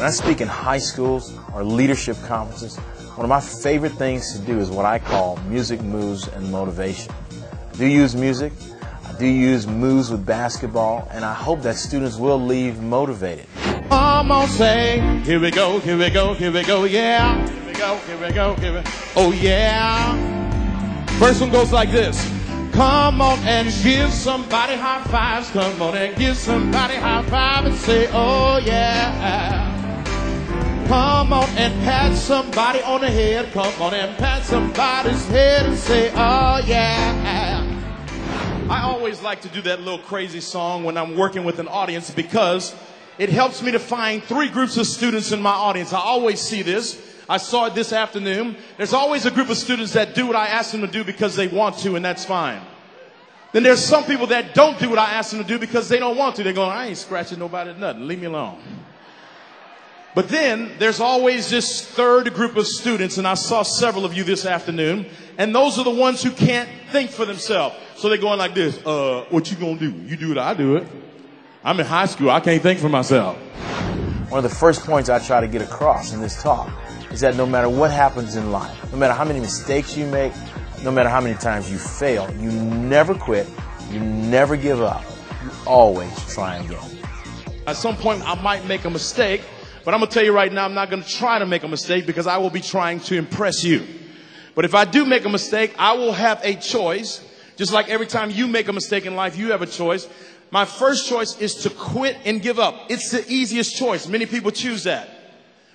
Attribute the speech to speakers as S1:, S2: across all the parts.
S1: I speak in high schools or leadership conferences, one of my favorite things to do is what I call music moves and motivation. I do use music, I do use moves with basketball, and I hope that students will leave motivated.
S2: Come on, say, here we go, here we go, here we go, yeah. Here we go, here we go, here we go, oh yeah. First one goes like this. Come on and give somebody high fives. Come on and give somebody high five and say, oh yeah. Come on and pat somebody on the head. Come on and pat somebody's head and say, oh yeah. I always like to do that little crazy song when I'm working with an audience because it helps me to find three groups of students in my audience. I always see this. I saw it this afternoon. There's always a group of students that do what I ask them to do because they want to, and that's fine. Then there's some people that don't do what I ask them to do because they don't want to. They're going, I ain't scratching nobody nothing. Leave me alone. But then there's always this third group of students, and I saw several of you this afternoon, and those are the ones who can't think for themselves. So they're going like this, what you gonna do? You do it, I do it. I'm in high school, I can't think for myself.
S1: One of the first points I try to get across in this talk is that no matter what happens in life, no matter how many mistakes you make, no matter how many times you fail, you never quit, you never give up, you always try again.
S2: At some point I might make a mistake, but I'm going to tell you right now, I'm not going to try to make a mistake because I will be trying to impress you. But if I do make a mistake, I will have a choice. Just like every time you make a mistake in life, you have a choice. My first choice is to quit and give up. It's the easiest choice. Many people choose that.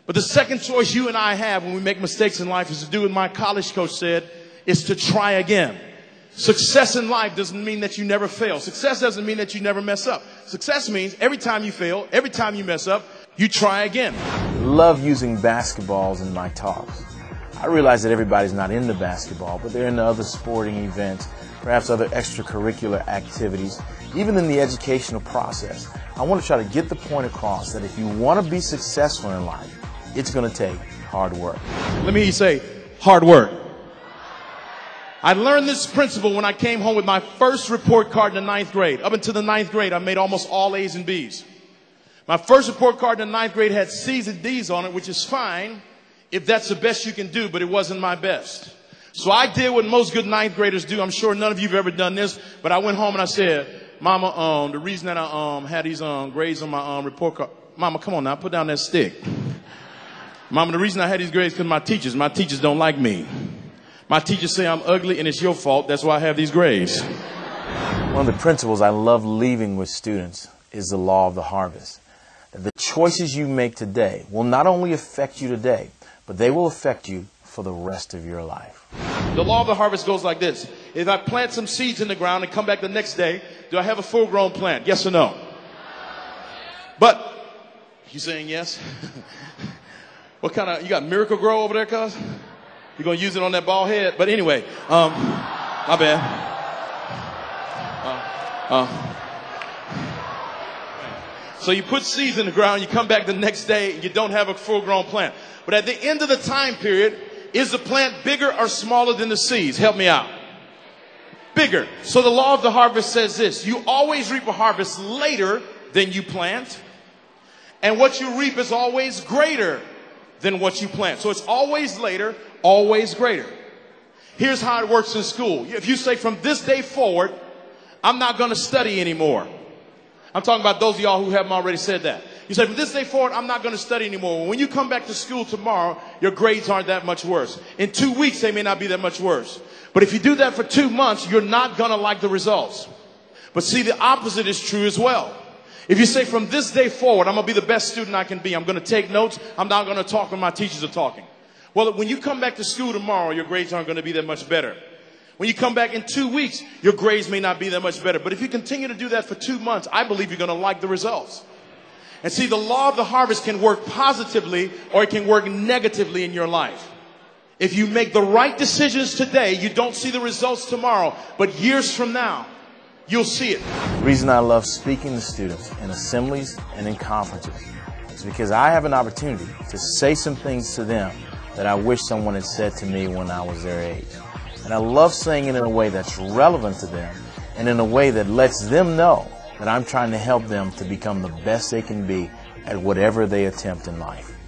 S2: But the second choice you and I have when we make mistakes in life is to do what my college coach said, is to try again. Success in life doesn't mean that you never fail. Success doesn't mean that you never mess up. Success means every time you fail, every time you mess up, you try again.
S1: I love using basketballs in my talks. I realize that everybody's not into basketball, but they're into other sporting events, perhaps other extracurricular activities, even in the educational process. I want to try to get the point across that if you want to be successful in life, it's going to take hard work.
S2: Let me hear you say, hard work. I learned this principle when I came home with my first report card in the 9th grade. Up until the 9th grade, I made almost all A's and B's. My first report card in the 9th grade had C's and D's on it, which is fine if that's the best you can do, but it wasn't my best. So I did what most good 9th graders do. I'm sure none of you have ever done this, but I went home and I said, Mama, the reason that I had these grades on my report card, Mama, come on now, put down that stick. Mama, the reason I had these grades because my teachers don't like me. My teachers say I'm ugly and it's your fault. That's why I have these grades.
S1: One of the principles I love leaving with students is the law of the harvest. The choices you make today will not only affect you today, but they will affect you for the rest of your life.
S2: The law of the harvest goes like this. If I plant some seeds in the ground and come back the next day, do I have a full-grown plant? Yes or no? But, you saying yes? What kind of, you got Miracle Grow over there, cuz? You're going to use it on that bald head? But anyway, my bad. So you put seeds in the ground, you come back the next day, and you don't have a full-grown plant. But at the end of the time period, is the plant bigger or smaller than the seeds? Help me out. Bigger. So the law of the harvest says this. You always reap a harvest later than you plant. And what you reap is always greater than what you plant. So it's always later, always greater. Here's how it works in school. If you say from this day forward, I'm not going to study anymore. I'm talking about those of y'all who haven't already said that. You say, from this day forward, I'm not going to study anymore. When you come back to school tomorrow, your grades aren't that much worse. In 2 weeks, they may not be that much worse. But if you do that for 2 months, you're not going to like the results. But see, the opposite is true as well. If you say, from this day forward, I'm going to be the best student I can be. I'm going to take notes. I'm not going to talk when my teachers are talking. Well, when you come back to school tomorrow, your grades aren't going to be that much better. When you come back in 2 weeks, your grades may not be that much better. But if you continue to do that for 2 months, I believe you're going to like the results. And see, the law of the harvest can work positively or it can work negatively in your life. If you make the right decisions today, you don't see the results tomorrow, but years from now, you'll see it.
S1: The reason I love speaking to students in assemblies and in conferences is because I have an opportunity to say some things to them that I wish someone had said to me when I was their age. And I love saying it in a way that's relevant to them and in a way that lets them know that I'm trying to help them to become the best they can be at whatever they attempt in life.